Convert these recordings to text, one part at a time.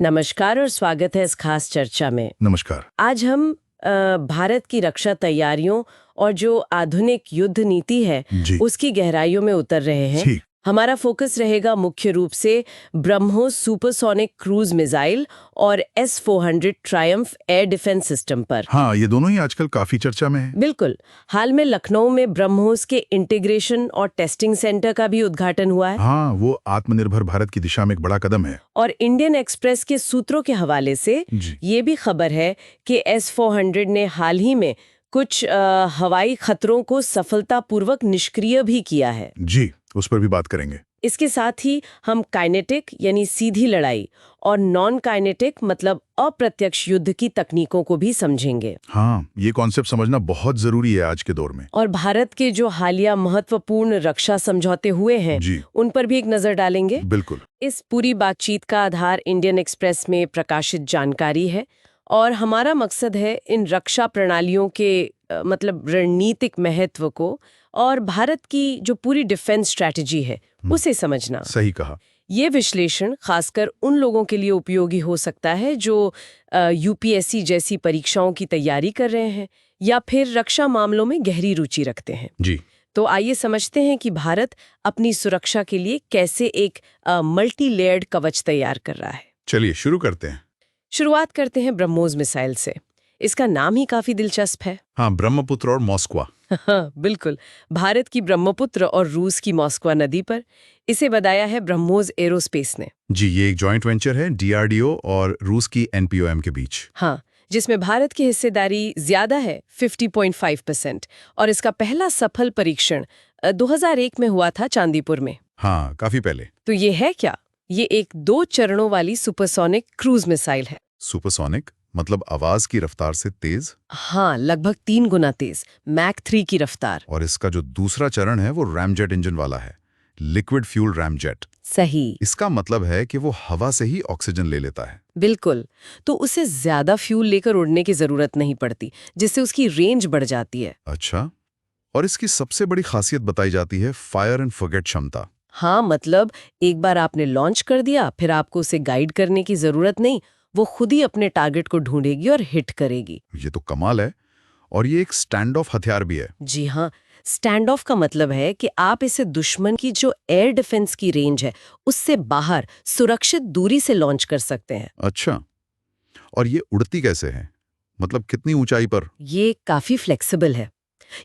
नमस्कार और स्वागत है इस खास चर्चा में। नमस्कार। आज हम भारत की रक्षा तैयारियों और जो आधुनिक युद्ध नीति है जी। उसकी गहराइयों में उतर रहे हैं। ठीक। हमारा फोकस रहेगा मुख्य रूप से ब्रह्मोस सुपरसोनिक क्रूज मिसाइल और S-400 Triumph air defence system पर। हाँ, ये दोनों ही आजकल काफी चर्चा में है। बिल्कुल। हाल में लखनऊ में ब्रह्मोस के इंटीग्रेशन और टेस्टिंग सेंटर का भी उद्घाटन हुआ है। हाँ, वो आत्मनिर्भर भारत की दिशा में एक बड़ा कदम है। और इंडियन एक्सप्रेस के सूत्रों के हवाले से जी। ये भी खबर है कि S-400 ने हाल ही में कुछ हवाई खतरों को सफलतापूर्वक निष्क्रिय भी किया है। जी, उस पर भी बात करेंगे। इसके साथ ही हम काइनेटिक यानी सीधी लड़ाई और नॉन काइनेटिक मतलब अप्रत्यक्ष युद्ध की तकनीकों को भी समझेंगे। हाँ, ये कॉन्सेप्ट समझना बहुत जरूरी है आज के दौर में। और भारत के जो हालिया महत्वपूर्ण रक्षा समझौते हुए हैं जी। उन पर भी एक नजर डालेंगे। बिल्कुल। इस पूरी बातचीत का आधार इंडियन एक्सप्रेस में प्रकाशित जानकारी है और हमारा मकसद है इन रक्षा प्रणालियों के मतलब रणनीतिक महत्व को और भारत की जो पूरी डिफेंस स्ट्रैटेजी है उसे समझना। सही कहा। ये विश्लेषण खासकर उन लोगों के लिए उपयोगी हो सकता है जो UPSC जैसी परीक्षाओं की तैयारी कर रहे हैं या फिर रक्षा मामलों में गहरी रुचि रखते हैं। जी। तो आइए समझते हैं कि भारत अपनी सुरक्षा के लिए कैसे एक मल्टी लेयर्ड कवच तैयार कर रहा है। चलिए शुरू करते हैं। शुरुआत करते हैं ब्रह्मोस मिसाइल से। इसका नाम ही काफी दिलचस्प है। हाँ, ब्रह्मपुत्र और मॉस्कवा। हाँ, बिल्कुल। भारत की ब्रह्मपुत्र और रूस की मॉस्कवा नदी पर इसे बनाया है ब्रह्मोस एरोस्पेस ने। जी, ये एक जॉइंट वेंचर है DRDO और रूस की NPOM के बीच। हाँ, जिसमें भारत की हिस्सेदारी ज्यादा है 50.5% और इसका पहला सफल परीक्षण 2001 में हुआ था चांदीपुर में। हाँ, काफी पहले। तो ये है क्या? ये एक 2 चरणों वाली सुपरसोनिक क्रूज मिसाइल है। सुपरसोनिक मतलब आवाज की रफ्तार से तेज। हाँ, लगभग 3 गुना तेज, मैक 3 की रफ्तार। और इसका जो दूसरा चरण है वो रैमजेट इंजन वाला है, लिक्विड फ्यूल रैमजेट। सही। इसका मतलब है कि वो हवा से ही ऑक्सीजन ले लेता है। बिल्कुल। तो उसे ज्यादा फ्यूल लेकर उड़ने की जरूरत नहीं पड़ती, जिससे उसकी रेंज बढ़ जाती है। अच्छा, और इसकी सबसे बड़ी खासियत बताई जाती है फायर एंड फॉरगेट क्षमता। हाँ, मतलब एक बार आपने लॉन्च कर दिया फिर आपको उसे गाइड करने की जरूरत नहीं, वो खुद ही अपने टारगेट को ढूंढेगी और हिट करेगी। ये तो कमाल है। और ये एक स्टैंड ऑफ हथियार भी है। जी हाँ, स्टैंड ऑफ का मतलब है कि आप इसे दुश्मन की जो एयर डिफेंस की रेंज है उससे बाहर सुरक्षित दूरी से लॉन्च कर सकते हैं। अच्छा, और ये उड़ती कैसे है, मतलब कितनी ऊंचाई पर? ये काफी फ्लेक्सिबल है।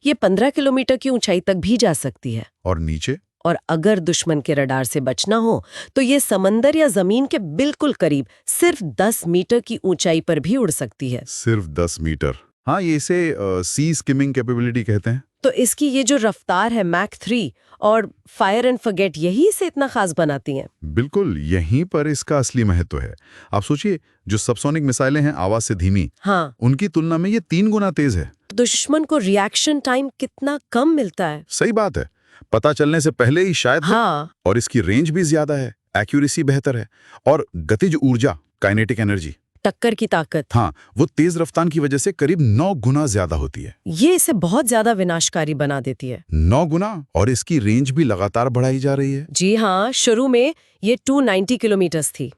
ये 15 किलोमीटर की ऊंचाई तक भी जा सकती है। और नीचे? और अगर दुश्मन के रडार से बचना हो तो ये समंदर या जमीन के बिल्कुल करीब सिर्फ 10 मीटर की ऊंचाई पर भी उड़ सकती है। सिर्फ 10 मीटर? हाँ, ये इसे सी स्किमिंग कैपेबिलिटी कहते हैं। तो इसकी ये जो रफ्तार है मैक 3 और फायर एंड फॉरगेट यही इसे इतना खास बनाती हैं। बिल्कुल, यहीं पर इसका असली महत्व है। आप सोचिए, जो सबसोनिक मिसाइलें हैं आवाज से धीमी, हाँ, उनकी तुलना में ये 3 गुना तेज है। दुश्मन को रिएक्शन टाइम कितना कम मिलता है। सही बात है, पता चलने से पहले ही शायद। हाँ, और इसकी रेंज भी ज्यादा है, एक्यूरेसी बेहतर है और गतिज ऊर्जा काइनेटिक एनर्जी, टक्कर की ताकत, हाँ, वो तेज रफ्तार की वजह से करीब 9 गुना ज्यादा होती है। ये इसे बहुत ज्यादा विनाशकारी बना देती है। 9 गुना। और इसकी रेंज भी लगातार बढ़ाई जा रही है। जी हाँ, शुरू में ये 290 किलोमीटर थी,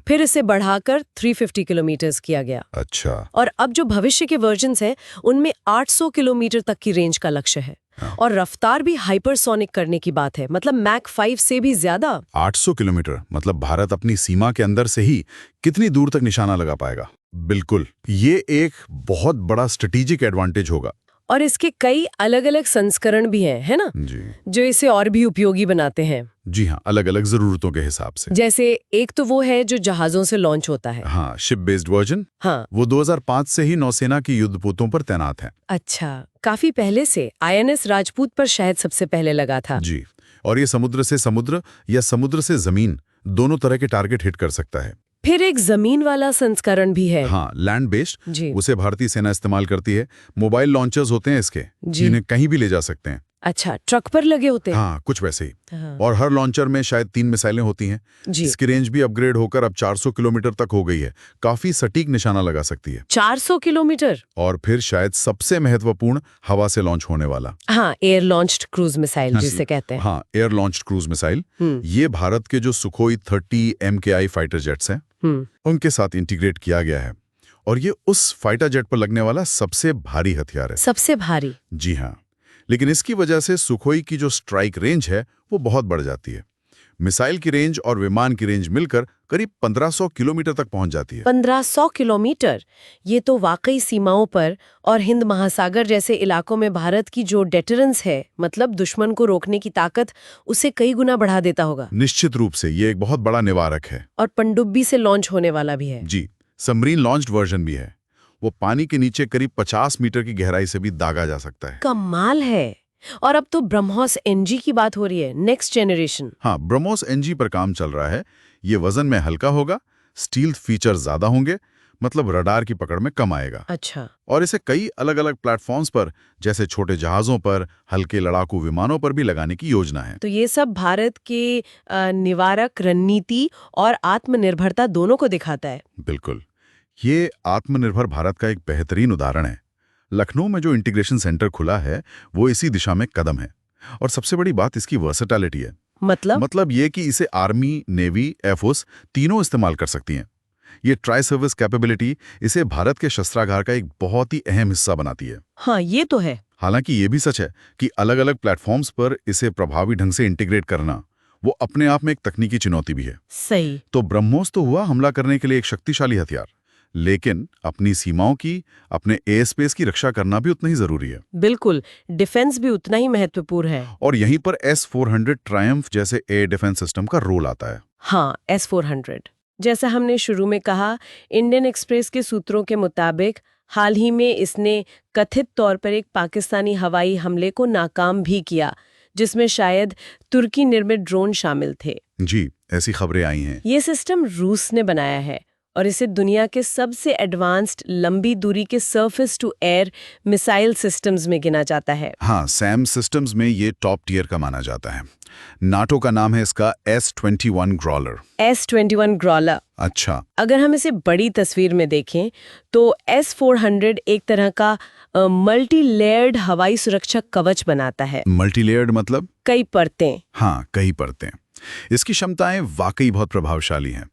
फिर इसे बढ़ाकर 350 किलोमीटर किया गया। अच्छा। और अब जो भविष्य के वर्जन्स हैं उनमें 800 किलोमीटर तक की रेंज का लक्ष्य है। हाँ। और रफ्तार भी हाइपरसोनिक करने की बात है, मतलब मैक 5 से भी ज्यादा। 800 किलोमीटर मतलब भारत अपनी सीमा के अंदर से ही कितनी दूर तक निशाना लगा पाएगा। बिल्कुल, ये एक बहुत बड़ा स्ट्रेटेजिक एडवांटेज होगा। और इसके कई अलग अलग संस्करण भी हैं, है ना, जी। जो इसे और भी उपयोगी बनाते हैं। जी हाँ, अलग अलग जरूरतों के हिसाब से। जैसे एक तो वो है जो जहाजों से लॉन्च होता है। हाँ, शिप बेस्ड वर्जन। हाँ, वो 2005 से ही नौसेना की युद्धपोतों पर तैनात है। अच्छा, काफी पहले से INS राजपूत पर शायद सबसे पहले लगा था। जी, और ये समुद्र से समुद्र या समुद्र से जमीन दोनों तरह के टारगेट हिट कर सकता है। फिर एक जमीन वाला संस्करण भी है। हाँ, लैंड बेस्ड, जी। उसे भारतीय सेना इस्तेमाल करती है। मोबाइल लॉन्चर्स होते हैं इसके, जिन्हें कहीं भी ले जा सकते हैं। अच्छा, ट्रक पर लगे होते हैं। हाँ, कुछ वैसे ही। हाँ। और हर लॉन्चर में शायद 3 मिसाइलें होती हैं। जी। इसकी रेंज भी अपग्रेड होकर अब 400 किलोमीटर तक हो गई है। काफी सटीक निशाना लगा सकती है। 400 किलोमीटर। और फिर शायद सबसे महत्वपूर्ण, हवा से लॉन्च होने वाला। हाँ, एयर लॉन्च्ड क्रूज मिसाइल हाँ, जिसे कहते हैं। हाँ, एयर लॉन्च्ड क्रूज मिसाइल। ये भारत के जो सुखोई 30 MKI फाइटर जेट्स हैं उनके साथ इंटीग्रेट किया गया है और ये उस फाइटर जेट पर लगने वाला सबसे भारी हथियार है। सबसे भारी? जी हाँ, लेकिन इसकी वजह से सुखोई की जो स्ट्राइक रेंज है वो बहुत बढ़ जाती है। मिसाइल की रेंज और विमान की रेंज मिलकर करीब 1500 किलोमीटर तक पहुंच जाती है। 1500 किलोमीटर? ये तो वाकई सीमाओं पर और हिंद महासागर जैसे इलाकों में भारत की जो डेटरेंस है, मतलब दुश्मन को रोकने की ताकत, उसे कई गुना बढ़ा देता होगा। निश्चित रूप से ये एक बहुत बड़ा निवारक है। और पनडुब्बी से लॉन्च होने वाला भी है। जी, सबमरीन लॉन्च्ड वर्जन भी है। वो पानी के नीचे करीब 50 मीटर की गहराई से भी दागा जा सकता है। कमाल है। और अब तो ब्रह्मोस एनजी की बात हो रही है, नेक्स्ट जेनरेशन। हाँ, ब्रह्मोस एनजी पर काम चल रहा है। ये वजन में हल्का होगा, स्टील्थ फीचर ज्यादा होंगे, मतलब रडार की पकड़ में कम आएगा। अच्छा। और इसे कई अलग अलग प्लेटफॉर्म्स पर, जैसे छोटे जहाजों पर, हल्के लड़ाकू विमानों पर भी लगाने की योजना है। तो ये सब भारत के निवारक रणनीति और आत्मनिर्भरता दोनों को दिखाता है। बिल्कुल, ये आत्मनिर्भर भारत का एक बेहतरीन उदाहरण है। लखनऊ में जो इंटीग्रेशन सेंटर खुला है वो इसी दिशा में कदम है। और सबसे बड़ी बात इसकी वर्सेटैलिटी है। मतलब ये कि इसे आर्मी, नेवी, एयरफोर्स तीनों इस्तेमाल कर सकती हैं। ये ट्राई सर्विस कैपेबिलिटी इसे भारत के शस्त्रागार का एक बहुत ही अहम हिस्सा बनाती है। हाँ, ये तो है। हालांकि ये भी सच है कि अलग अलग प्लेटफॉर्म्स पर इसे प्रभावी ढंग से इंटीग्रेट करना वो अपने आप में एक तकनीकी चुनौती भी है। सही। तो ब्रह्मोस तो हुआ हमला करने के लिए एक शक्तिशाली हथियार, लेकिन अपनी सीमाओं की, अपने एयर स्पेस की रक्षा करना भी उतना ही जरूरी है। बिल्कुल, डिफेंस भी उतना ही महत्वपूर्ण है। और यहीं पर S-400 ट्रायम्फ जैसे एयर डिफेंस सिस्टम का रोल आता है। हाँ, S-400। जैसा हमने शुरू में कहा, इंडियन एक्सप्रेस के सूत्रों के मुताबिक हाल ही में इसने कथित तौर पर एक पाकिस्तानी हवाई हमले को नाकाम भी किया, जिसमें शायद तुर्की निर्मित ड्रोन शामिल थे। जी, ऐसी खबरें आई हैं। ये सिस्टम रूस ने बनाया है और इसे दुनिया के सबसे एडवांस्ड लंबी दूरी के surface to air missile systems में गिना जाता है। हाँ, सैम सिस्टम्स में ये टॉप टियर का माना जाता है। नाटो का नाम है इसका S-21 ग्रॉलर। S-21 ग्रॉलर। अच्छा। अगर हम इसे बड़ी तस्वीर में देखें तो S-400 एक तरह का मल्टी लेयर्ड हवाई सुरक्षा कवच बनाता है। मल्टी लेयर्ड मतलब? कई परतें। हाँ, कई परतें। इसकी क्षमताएं वाकई बहुत प्रभावशाली हैं।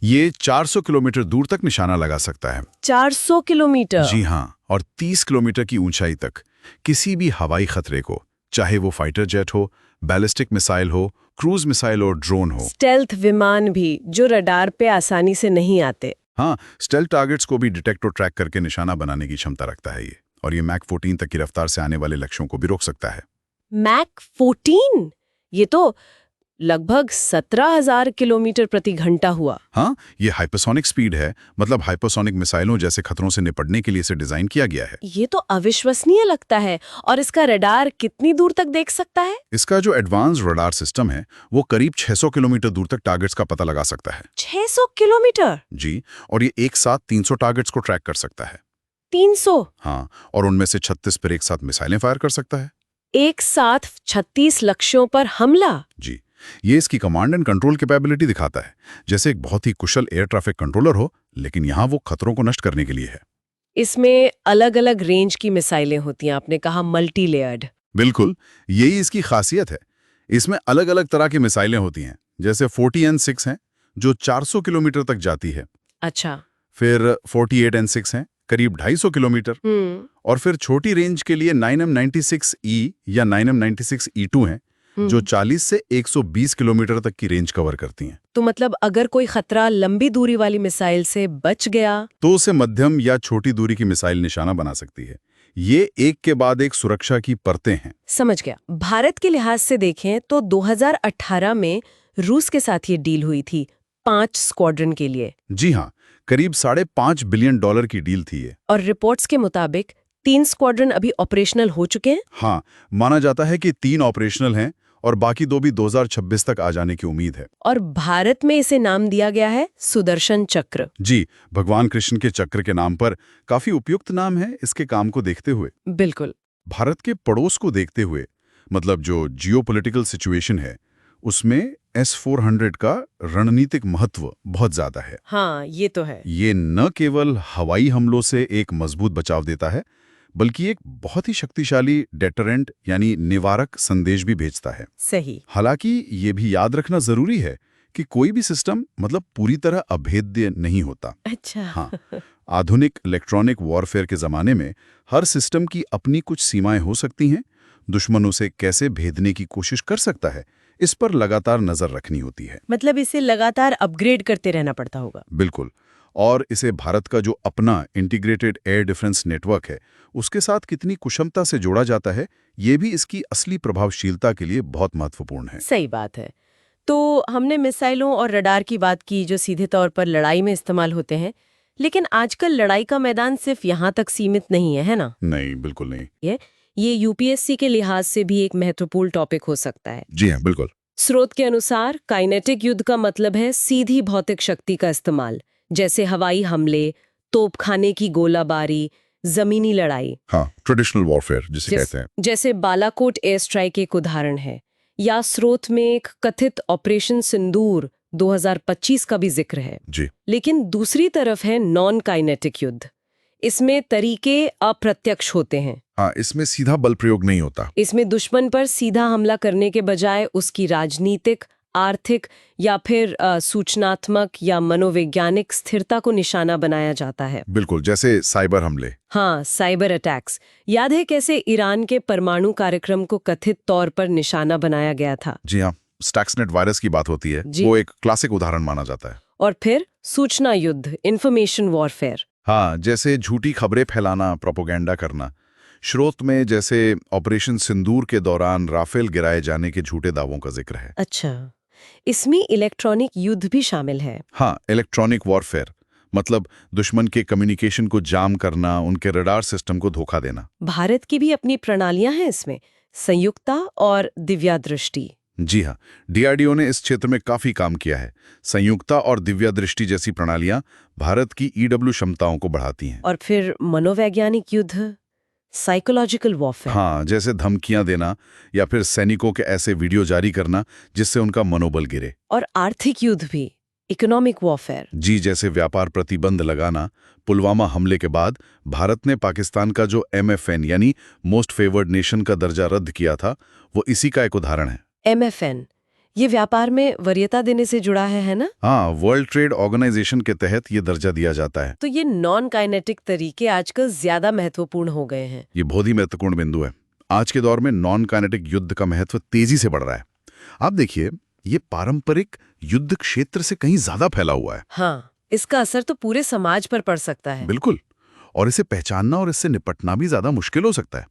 ये 400 किलोमीटर दूर तक निशाना लगा सकता है। 400 किलोमीटर? जी हाँ, और 30 किलोमीटर की ऊंचाई तक किसी भी हवाई खतरे को, चाहे वो फाइटर जेट हो, बैलिस्टिक मिसाइल हो, क्रूज मिसाइल और ड्रोन हो, स्टेल्थ विमान भी जो रडार पे आसानी से नहीं आते। हाँ, स्टेल्थ टारगेट्स को भी डिटेक्ट और ट्रैक करके निशाना बनाने की क्षमता रखता है ये। और ये मैक 14 तक की रफ्तार से आने वाले लक्ष्यों को भी रोक सकता है। मैक 14? ये तो लगभग 17,000 किलोमीटर प्रति घंटा हुआ। हाँ, ये हाइपरसोनिक स्पीड है, मतलब हाइपरसोनिक मिसाइलों जैसे खतरों से निपटने के लिए इसे डिजाइन किया गया है। ये तो अविश्वसनीय लगता है। और इसका रडार कितनी दूर तक देख सकता है? इसका जो एडवांस रडार सिस्टम है वो करीब 600 किलोमीटर दूर तक टारगेट्स का पता लगा सकता है। 600 किलोमीटर? जी, और ये एक साथ 300 टारगेट्स को ट्रैक कर सकता है। 300? हाँ, और उनमें से 36 पर एक साथ मिसाइलें फायर कर सकता है। एक साथ 36 लक्ष्यों पर हमला? जी, ये इसकी कमांड एंड कंट्रोल कैपेबिलिटी दिखाता है, जैसे एक बहुत ही कुशल एयर ट्रैफिक कंट्रोलर हो, लेकिन यहाँ वो खतरों को नष्ट करने के लिए है। इसमें अलग अलग रेंज की मिसाइलें होती हैं, आपने कहा मल्टी लेयर्ड। बिल्कुल, यही इसकी खासियत है। इसमें अलग अलग तरह की मिसाइलें होती हैं, जैसे 40N6 हैं जो 400 किलोमीटर तक जाती है। अच्छा। फिर 48N6 हैं, करीब 250 किलोमीटर। और फिर छोटी रेंज के लिए 9M96E या 9M96E2 हैं, जो 40 से 120 किलोमीटर तक की रेंज कवर करती हैं। तो मतलब अगर कोई खतरा लंबी दूरी वाली मिसाइल से बच गया तो उसे मध्यम या छोटी दूरी की मिसाइल निशाना बना सकती है। ये एक के बाद एक सुरक्षा की परतें हैं। समझ गया। भारत के लिहाज से देखें तो 2018 में रूस के साथ ये डील हुई थी 5 स्क्वाड्रन के लिए। जी हाँ, करीब $5.5 बिलियन की डील थी ये। और रिपोर्ट्स के मुताबिक 3 स्क्वाड्रन अभी ऑपरेशनल हो चुके हैं। हाँ, माना जाता है कि 3 ऑपरेशनल हैं और बाकी 2 भी 2026 तक आ जाने की उम्मीद है। और भारत में इसे नाम दिया गया है सुदर्शन चक्र। जी, भगवान कृष्ण के चक्र के नाम पर काफी उपयुक्त नाम है इसके काम को देखते हुए। बिल्कुल। भारत के पड़ोस को देखते हुए, मतलब जो जियोपॉलिटिकल सिचुएशन है, उसमें S-400 का रणनीतिक महत्व बहुत ज्यादा है। हाँ, ये तो है। ये न केवल हवाई हमलों से एक मजबूत बचाव देता है, बल्कि एक बहुत ही शक्तिशाली डेटरेंट यानी निवारक संदेश भी भेजता है। सही। हालांकि ये भी याद रखना जरूरी है कि कोई भी सिस्टम मतलब पूरी तरह अभेद्य नहीं होता। अच्छा। हाँ, आधुनिक इलेक्ट्रॉनिक वॉरफेयर के ज़माने में हर सिस्टम की अपनी कुछ सीमाएं हो सकती हैं। दुश्मन उसे कैसे भेदने की कोशिश कर सकता है, इस पर लगातार नज़र रखनी होती है। मतलब इसे लगातार अपग्रेड करते रहना पड़ता होगा। बिल्कुल। और इसे भारत का जो अपना इंटीग्रेटेड एयर डिफेंस नेटवर्क है, उसके साथ कितनी कुशलता से जोड़ा जाता है, ये भी इसकी असली प्रभावशीलता के लिए बहुत महत्वपूर्ण है। सही बात है। तो हमने मिसाइलों और रडार की बात की जो सीधे तौर पर लड़ाई में इस्तेमाल होते हैं, लेकिन आजकल लड़ाई का मैदान सिर्फ यहाँ तक सीमित नहीं है ना? नहीं, बिल्कुल नहीं। ये यूपीएससी के लिहाज से भी एक महत्वपूर्ण टॉपिक हो सकता है। जी हाँ, बिल्कुल। स्रोत के अनुसार काइनेटिक युद्ध का मतलब है सीधी भौतिक शक्ति का इस्तेमाल, जैसे हवाई हमले, तोपखाने की गोलाबारी, जमीनी लड़ाई। हाँ, ट्रेडिशनल वॉरफेयर जिसे कहते हैं। जैसे बालाकोट एयर स्ट्राइक एक उदाहरण है, या स्रोत में एक कथित ऑपरेशन सिंदूर 2025 का भी जिक्र है। जी। लेकिन दूसरी तरफ है नॉन काइनेटिक युद्ध। इसमें तरीके अप्रत्यक्ष होते हैं। हाँ, इसमें सीधा बल प्रयोग नहीं होता। इसमें दुश्मन पर सीधा हमला करने के बजाय उसकी राजनीतिक, आर्थिक या फिर सूचनात्मक या मनोवैज्ञानिक स्थिरता को निशाना बनाया जाता है। बिल्कुल, जैसे साइबर हमले। हाँ, साइबर अटैक्स। याद है कैसे ईरान के परमाणु कार्यक्रम को कथित तौर पर निशाना बनाया गया था? जी हाँ, स्टैक्सनेट वायरस की बात होती है, वो एक क्लासिक उदाहरण माना जाता है। और फिर सूचना युद्ध, इंफॉर्मेशन वॉरफेयर। हाँ, जैसे झूठी खबरें फैलाना, प्रोपोगेंडा करना। स्रोत में जैसे ऑपरेशन सिंदूर के दौरान राफेल गिराए जाने के झूठे दावों का जिक्र है। अच्छा, इसमें इलेक्ट्रॉनिक युद्ध भी शामिल है। हाँ, इलेक्ट्रॉनिक वॉरफेयर मतलब दुश्मन के कम्युनिकेशन को जाम करना, उनके रडार सिस्टम को धोखा देना। भारत की भी अपनी प्रणालियां हैं इसमें, संयुक्ता और दिव्या दृष्टि। जी हाँ, डीआरडीओ ने इस क्षेत्र में काफी काम किया है। संयुक्ता और दिव्या दृष्टि जैसी प्रणालियां भारत की ईडब्ल्यू क्षमताओं को बढ़ाती हैं। और फिर मनोवैज्ञानिक युद्ध, साइकोलॉजिकल वॉरफेयर। हाँ, जैसे धमकियां देना या फिर सैनिकों के ऐसे वीडियो जारी करना जिससे उनका मनोबल गिरे। और आर्थिक युद्ध भी, इकोनॉमिक वॉरफेयर। जी, जैसे व्यापार प्रतिबंध लगाना। पुलवामा हमले के बाद भारत ने पाकिस्तान का जो MFN यानी मोस्ट फेवर्ड नेशन का दर्जा रद्द किया था, वो इसी का एक उदाहरण है। MFN, ये व्यापार में वरीयता देने से जुड़ा है ना? हाँ, वर्ल्ड ट्रेड ऑर्गेनाइजेशन के तहत ये दर्जा दिया जाता है। तो ये नॉन काइनेटिक तरीके आजकल ज्यादा महत्वपूर्ण हो गए हैं। ये बहुत ही महत्वपूर्ण बिंदु है। आज के दौर में नॉन काइनेटिक युद्ध का महत्व तेजी से बढ़ रहा है। आप देखिए, ये पारंपरिक युद्ध क्षेत्र से कहीं ज्यादा फैला हुआ है। हाँ, इसका असर तो पूरे समाज पर पड़ सकता है। बिल्कुल, और इसे पहचानना और इससे निपटना भी ज्यादा मुश्किल हो सकता है।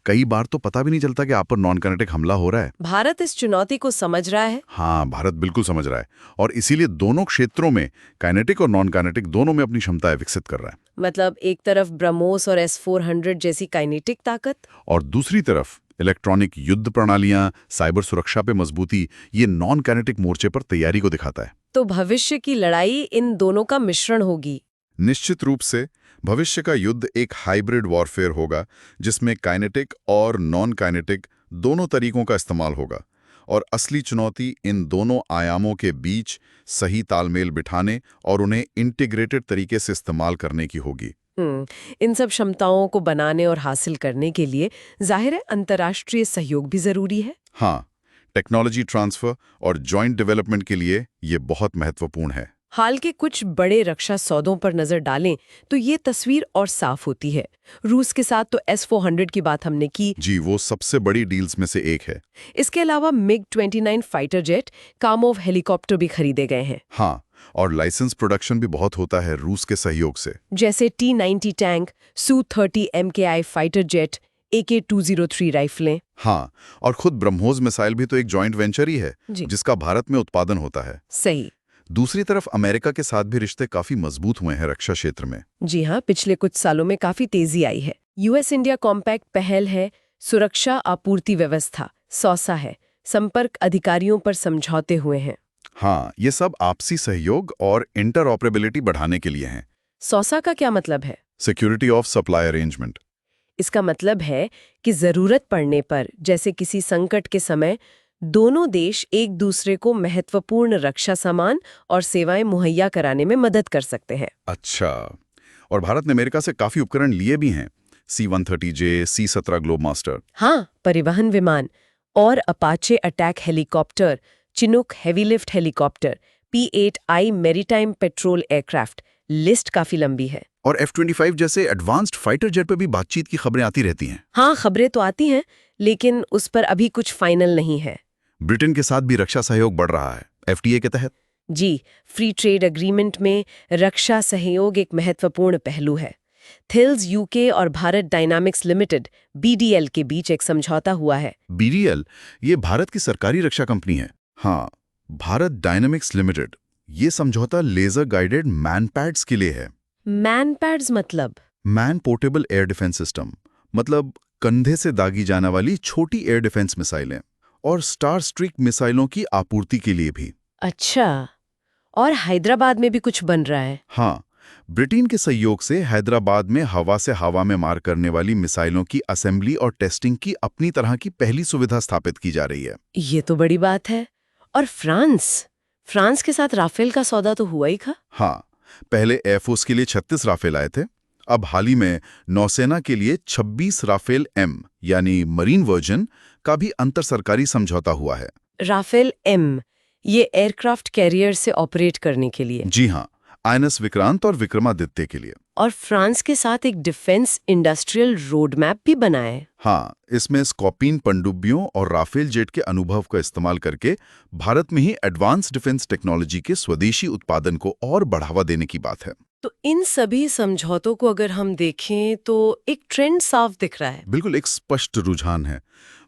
कई बार तो पता भी नहीं चलता कि आप पर नॉन काइनेटिक हमला हो रहा है। भारत इस चुनौती को समझ रहा है। हाँ, भारत बिल्कुल समझ रहा है, और इसीलिए दोनों क्षेत्रों में, काइनेटिक और नॉन काइनेटिक दोनों में, अपनी क्षमताएं विकसित कर रहा है। मतलब एक तरफ ब्रह्मोस और S-400 जैसी काइनेटिक ताकत, और दूसरी तरफ इलेक्ट्रॉनिक युद्ध प्रणालियां, साइबर सुरक्षा पे मजबूती, ये नॉन काइनेटिक मोर्चे पर तैयारी को दिखाता है। तो भविष्य की लड़ाई इन दोनों का मिश्रण होगी। निश्चित रूप से भविष्य का युद्ध एक हाइब्रिड वॉरफेयर होगा, जिसमें काइनेटिक और नॉन काइनेटिक दोनों तरीकों का इस्तेमाल होगा, और असली चुनौती इन दोनों आयामों के बीच सही तालमेल बिठाने और उन्हें इंटीग्रेटेड तरीके से इस्तेमाल करने की होगी। इन सब क्षमताओं को बनाने और हासिल करने के लिए जाहिर है अंतर्राष्ट्रीय सहयोग भी जरूरी है। हाँ, टेक्नोलॉजी ट्रांसफर और जॉइंट डेवलपमेंट के लिए ये बहुत महत्वपूर्ण है। हाल के कुछ बड़े रक्षा सौदों पर नजर डालें तो ये तस्वीर और साफ होती है। रूस के साथ तो S-400 की बात हमने की। जी, वो सबसे बड़ी डील्स में से एक है। इसके अलावा MiG-29 fighter jet, Kamov helicopter भी खरीदे गए हैं। हाँ, और लाइसेंस प्रोडक्शन भी बहुत होता है रूस के सहयोग से। जैसे T-90 tank, Su-30 MKI fighter jet, AK-203 राइफलें। हाँ, और खुद ब्रह्मोस मिसाइल भी तो एक जॉइंट वेंचर ही है, जिसका भारत में उत्पादन होता है। सही। दूसरी तरफ अमेरिका के साथ भी रिश्ते काफी मजबूत हुए हैं रक्षा क्षेत्र में। जी हाँ, पिछले कुछ सालों में काफी तेजी आई है। US इंडिया कॉम्पैक्ट पहल है, सुरक्षा आपूर्ति व्यवस्था SOSA है, संपर्क अधिकारियों पर समझौते हुए हैं। हाँ, ये सब आपसी सहयोग और इंटरऑपरेबिलिटी बढ़ाने के लिए हैं। SOSA का क्या मतलब है? Security of supply arrangement. इसका मतलब है कि जरूरत पड़ने पर, जैसे किसी संकट के समय, दोनों देश एक दूसरे को महत्वपूर्ण रक्षा सामान और सेवाएं मुहैया कराने में मदद कर सकते हैं। अच्छा, और भारत ने अमेरिका से काफी उपकरण लिए भी हैं, C-130J, C-17 ग्लोबमास्टर। हाँ, परिवहन विमान और Apache attack helicopter, Chinook heavy lift helicopter, P-8I maritime petrol aircraft, list काफी लंबी है। और F-25 जैसे एडवांस्ड फाइटर जेट पर भी बातचीत की खबरें आती रहती हैं। हाँ, खबरें तो आती हैं, लेकिन उस पर अभी कुछ फाइनल नहीं है। ब्रिटेन के साथ भी रक्षा सहयोग बढ़ रहा है, FTA के तहत। जी, फ्री ट्रेड एग्रीमेंट में रक्षा सहयोग एक महत्वपूर्ण पहलू है। थिल्स यूके और भारत डायनामिक्स लिमिटेड BDL के बीच एक समझौता हुआ है। BDL ये भारत की सरकारी रक्षा कंपनी है। हाँ, भारत डायनामिक्स लिमिटेड। ये समझौता लेजर गाइडेड मैन पैड्स के लिए है। मैन पैड्स मतलब? Man portable air defence system, मतलब कंधे से दागी जाने वाली छोटी एयर डिफेंस मिसाइलें, और स्टार स्ट्रीक मिसाइलों की आपूर्ति के लिए भी। अच्छा, और हैदराबाद में भी कुछ बन रहा है? हाँ, ब्रिटेन के सहयोग से हैदराबाद में हवा से हवा में मार करने वाली मिसाइलों की असेंबली और टेस्टिंग की अपनी तरह की पहली सुविधा स्थापित की जा रही है। ये तो बड़ी बात है। और फ्रांस के साथ राफेल का सौदा तो हुआ ही था। हाँ, पहले एयरफोर्स के लिए 36 राफेल आए थे। अब हाल ही में नौसेना के लिए 26 राफेल M यानी मरीन वर्जन का भी अंतर सरकारी समझौता हुआ है। राफेल M, ये एयरक्राफ्ट कैरियर से ऑपरेट करने के लिए? जी हाँ, INS विक्रांत और विक्रमादित्य के लिए। और फ्रांस के साथ एक डिफेंस इंडस्ट्रियल रोड मैप भी बना है। हाँ, इसमें स्कॉर्पियन पनडुब्बियों और राफेल जेट के अनुभव का इस्तेमाल करके भारत में ही एडवांस डिफेंस टेक्नोलॉजी के स्वदेशी उत्पादन को और बढ़ावा देने की बात है। तो इन सभी समझौतों को अगर हम देखें तो एक ट्रेंड साफ दिख रहा है। बिल्कुल, एक स्पष्ट रुझान है।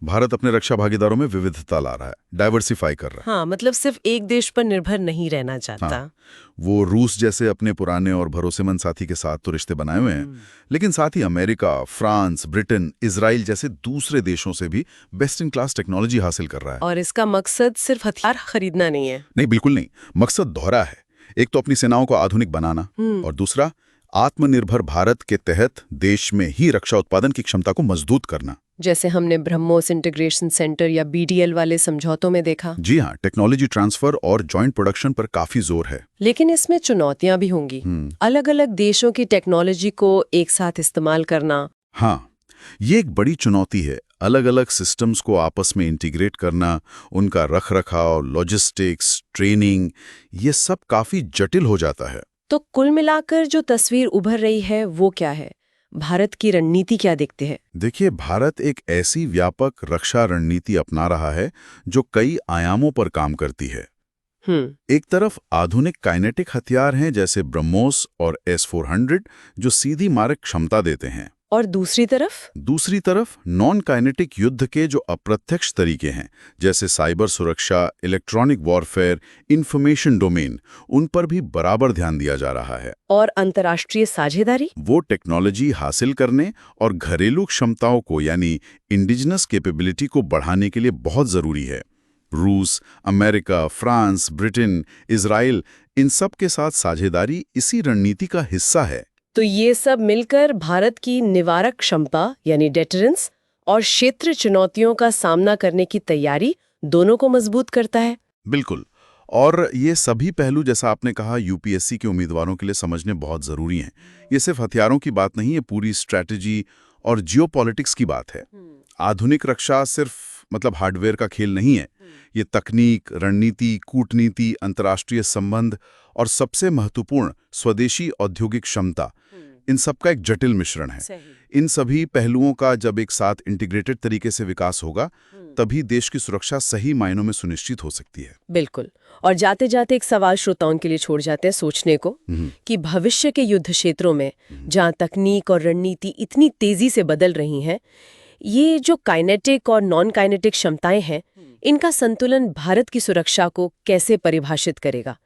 भारत अपने रक्षा भागीदारों में विविधता ला रहा है, डाइवर्सिफाई कर रहा है। हाँ, मतलब सिर्फ एक देश पर निर्भर नहीं रहना चाहता। हाँ, वो रूस जैसे अपने पुराने और भरोसेमंद साथी के साथ तो रिश्ते बनाए हुए हैं, लेकिन साथ ही अमेरिका, फ्रांस, ब्रिटेन, इजराइल जैसे दूसरे देशों से भी बेस्ट इन क्लास टेक्नोलॉजी हासिल कर रहा है। और इसका मकसद सिर्फ हथियार खरीदना नहीं है। नहीं, बिल्कुल नहीं। मकसद दोहरा है। एक तो अपनी सेनाओं को आधुनिक बनाना, और दूसरा आत्मनिर्भर भारत के तहत देश में ही रक्षा उत्पादन की क्षमता को मजबूत करना। जैसे हमने ब्रह्मोस इंटीग्रेशन सेंटर या BDL वाले समझौतों में देखा। जी हाँ, टेक्नोलॉजी ट्रांसफर और जॉइंट प्रोडक्शन पर काफी जोर है। लेकिन इसमें चुनौतियां भी होंगी। अलग अलग देशों की टेक्नोलॉजी को एक साथ इस्तेमाल करना। हाँ, ये एक बड़ी चुनौती है। अलग अलग सिस्टम्स को आपस में इंटीग्रेट करना, उनका रखरखाव, लॉजिस्टिक्स, ट्रेनिंग, ये सब काफी जटिल हो जाता है। तो कुल मिलाकर जो तस्वीर उभर रही है वो क्या है? भारत की रणनीति क्या दिखती है? देखिए, भारत एक ऐसी व्यापक रक्षा रणनीति अपना रहा है जो कई आयामों पर काम करती है। एक तरफ आधुनिक काइनेटिक हथियार हैं जैसे ब्रह्मोस और S-400 जो सीधी मारक क्षमता देते हैं, और दूसरी तरफ नॉन काइनेटिक युद्ध के जो अप्रत्यक्ष तरीके हैं जैसे साइबर सुरक्षा, इलेक्ट्रॉनिक वॉरफेयर, इंफॉर्मेशन डोमेन, उन पर भी बराबर ध्यान दिया जा रहा है। और अंतर्राष्ट्रीय साझेदारी, वो टेक्नोलॉजी हासिल करने और घरेलू क्षमताओं को यानी इंडिजिनस कैपेबिलिटी को बढ़ाने के लिए बहुत जरूरी है। रूस, अमेरिका, फ्रांस, ब्रिटेन, इजराइल, इन सब के साथ साझेदारी इसी रणनीति का हिस्सा है। तो ये सब मिलकर भारत की निवारक क्षमता यानी डेटरेंस और क्षेत्र चुनौतियों का सामना करने की तैयारी दोनों को मजबूत करता है। बिल्कुल, और ये सभी पहलू जैसा आपने कहा UPSC के उम्मीदवारों के लिए समझने बहुत जरूरी हैं। ये सिर्फ हथियारों की बात नहीं है, पूरी स्ट्रैटेजी और जियोपॉलिटिक्स की बात है। आधुनिक रक्षा सिर्फ मतलब हार्डवेयर का खेल नहीं है। ये तकनीक, रणनीति, कूटनीति, अंतर्राष्ट्रीय संबंध और सबसे महत्वपूर्ण स्वदेशी औद्योगिक क्षमता, इन सब का एक जटिल मिश्रण है। इन सभी पहलुओं का जब एक साथ इंटीग्रेटेड तरीके से विकास होगा तभी देश की सुरक्षा सही मायनों में सुनिश्चित हो सकती है। बिल्कुल। और जाते जाते एक सवाल श्रोताओं के लिए छोड़ जाते हैं सोचने को कि भविष्य के युद्ध क्षेत्रों में जहां तकनीक और रणनीति इतनी तेजी से बदल रही हैं, ये जो काइनेटिक और नॉन काइनेटिक क्षमताएं हैं, इनका संतुलन भारत की सुरक्षा को कैसे परिभाषित करेगा?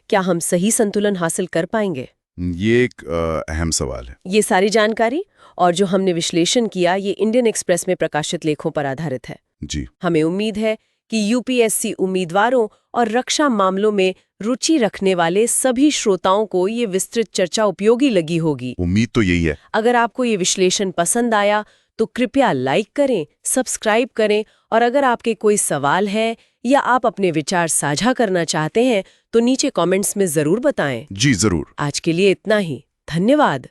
क्या हम सही संतुलन हासिल कर पाएंगे? ये एक अहम सवाल है। ये सारी जानकारी और जो हमने विश्लेषण किया ये इंडियन एक्सप्रेस में प्रकाशित लेखों पर आधारित है। जी, हमें उम्मीद है कि UPSC उम्मीदवारों और रक्षा मामलों में रुचि रखने वाले सभी श्रोताओं को ये विस्तृत चर्चा उपयोगी लगी होगी। उम्मीद तो यही है। अगर आपको ये विश्लेषण पसंद आया तो कृपया लाइक करें, सब्सक्राइब करें, और अगर आपके कोई सवाल है या आप अपने विचार साझा करना चाहते हैं तो नीचे कमेंट्स में जरूर बताएं। जी जरूर। आज के लिए इतना ही। धन्यवाद।